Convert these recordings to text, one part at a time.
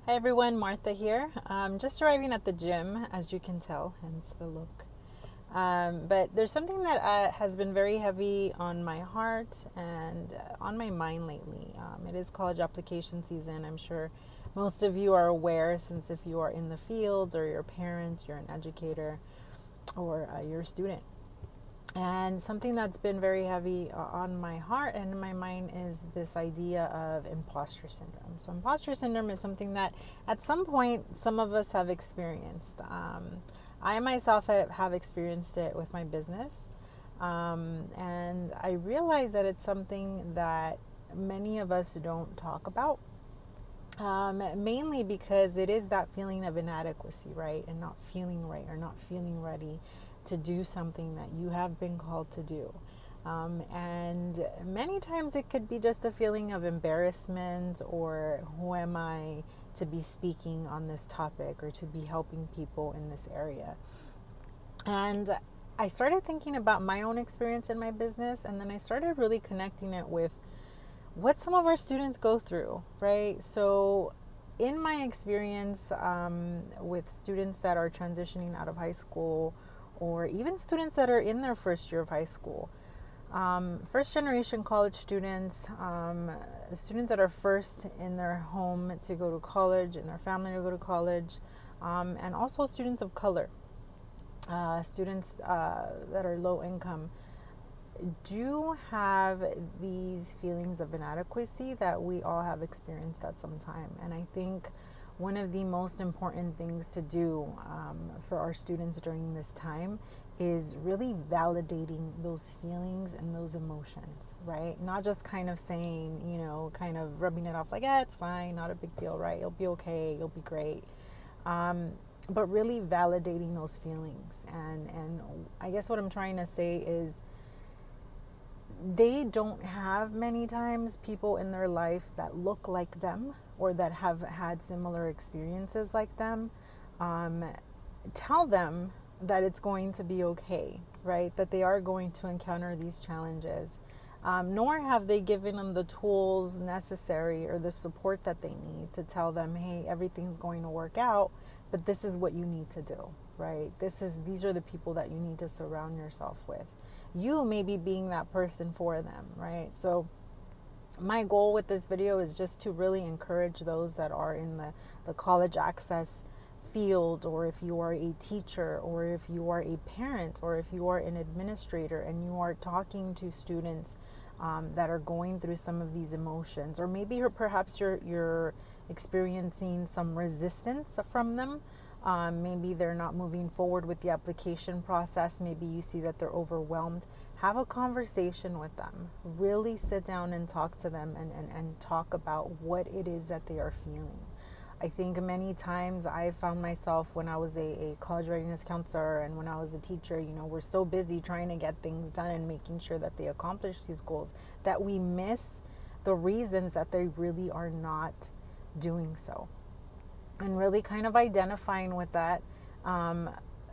Hi everyone, Martha here. Just arriving at the gym, as you can tell, hence the look. But there's something that has been very heavy on my heart and on my mind lately. It is college application season. I'm sure most of you are aware, since if you are in the field or you're a parent, you're an educator, or you're a student. And something that's been very heavy on my heart and in my mind is this idea of imposter syndrome. So, imposter syndrome is something that at some point some of us have experienced. I myself have experienced it with my business. And I realize that it's something that many of us don't talk about. Mainly because it is that feeling of inadequacy, right? And not feeling right or not feeling ready to do something that you have been called to do. And many times it could be just a feeling of embarrassment or who am I to be speaking on this topic or to be helping people in this area. And I started thinking about my own experience in my business, and then I started really connecting it with what some of our students go through, right? So, in my experience with students that are transitioning out of high school, or even students that are in their first year of high school, first generation college students, students that are first in their home to go to college, in their family to go to college, and also students of color, students that are low income, do have these feelings of inadequacy that we all have experienced at some time. And I think one of the most important things to do for our students during this time is really validating those feelings and those emotions, right? Not just kind of saying, kind of rubbing it off like, it's fine, not a big deal, right? You'll be okay, you'll be great. But really validating those feelings. And I guess what I'm trying to say is, they don't have many times people in their life that look like them or that have had similar experiences like them. Tell them that it's going to be okay, right? That they are going to encounter these challenges. Nor have they given them the tools necessary or the support that they need to tell them, hey, everything's going to work out, but this is what you need to do, right? These are the people that you need to surround yourself with. You may be being that person for them, right? So my goal with this video is just to really encourage those that are in the college access field, or if you are a teacher, or if you are a parent, or if you are an administrator and you are talking to students that are going through some of these emotions, or maybe perhaps you're experiencing some resistance from them. Maybe they're not moving forward with the application process. Maybe you see that they're overwhelmed. Have a conversation with them. Really sit down and talk to them and talk about what it is that they are feeling. I think many times I found myself when I was a college readiness counselor and when I was a teacher, we're so busy trying to get things done and making sure that they accomplish these goals that we miss the reasons that they really are not doing so. And really kind of identifying with that,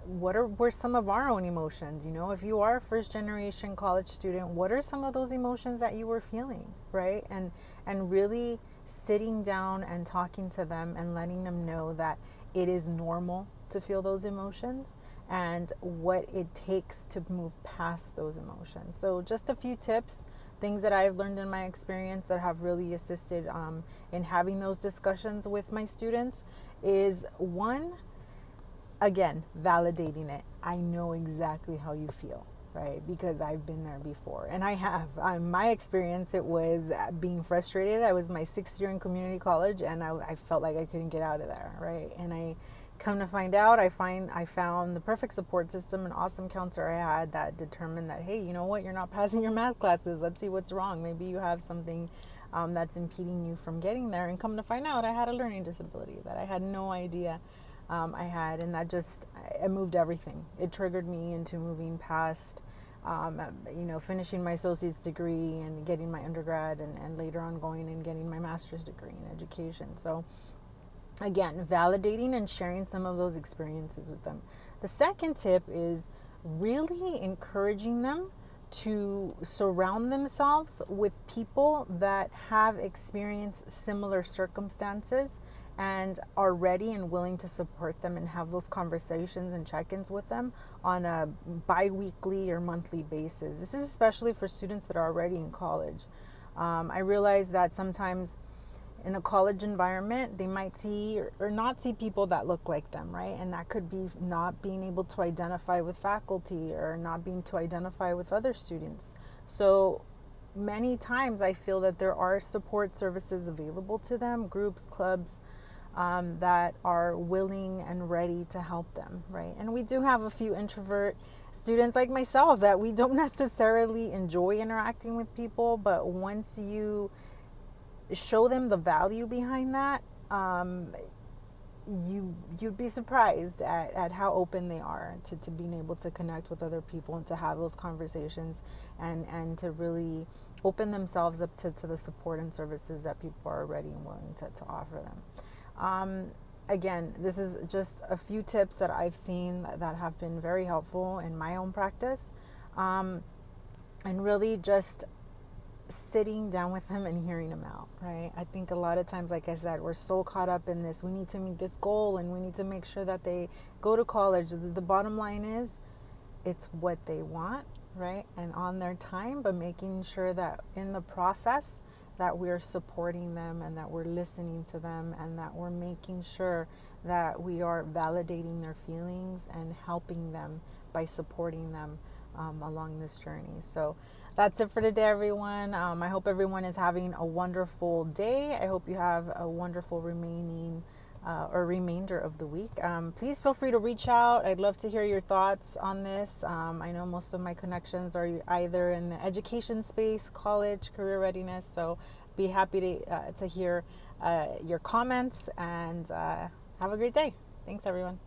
were some of our own emotions? If you are a first generation college student, what are some of those emotions that you were feeling, right? And really sitting down and talking to them and letting them know that it is normal to feel those emotions and what it takes to move past those emotions. So just a few tips, things that I've learned in my experience that have really assisted in having those discussions with my students is, one, again, validating it. I know exactly how you feel, right? Because I've been there before, and I have. My experience, it was being frustrated. I was my 6th year in community college, and I felt like I couldn't get out of there, right? And I come to find out, I found the perfect support system, an awesome counselor I had that determined that, hey, you know what, you're not passing your math classes. Let's see what's wrong. Maybe you have something that's impeding you from getting there. And come to find out, I had a learning disability that I had no idea I had, and that just, it moved everything. It triggered me into moving past, finishing my associate's degree and getting my undergrad, and later on going and getting my master's degree in education. So again, validating and sharing some of those experiences with them. The second tip is really encouraging them to surround themselves with people that have experienced similar circumstances and are ready and willing to support them and have those conversations and check-ins with them on a bi-weekly or monthly basis. This is especially for students that are already in college. I realize that sometimes in a college environment, they might see or not see people that look like them, right? And that could be not being able to identify with faculty or not being to identify with other students. So many times I feel that there are support services available to them, groups, clubs, that are willing and ready to help them, right? And we do have a few introvert students like myself that we don't necessarily enjoy interacting with people, but once you show them the value behind that, you'd be surprised at how open they are to being able to connect with other people and to have those conversations and to really open themselves up to the support and services that people are ready and willing to offer them. Again, this is just a few tips that I've seen that have been very helpful in my own practice, and really just sitting down with them and hearing them out, right? I think a lot of times, like I said, we're so caught up in this. We need to meet this goal and we need to make sure that they go to college. The bottom line is it's what they want, right? And on their time, but making sure that in the process that we're supporting them and that we're listening to them and that we're making sure that we are validating their feelings and helping them by supporting them along this journey. So that's it for today, everyone. I hope everyone is having a wonderful day. I hope you have a wonderful remainder of the week. Please feel free to reach out. I'd love to hear your thoughts on this. I know most of my connections are either in the education space, college, career readiness. So be happy to hear your comments and have a great day. Thanks, everyone.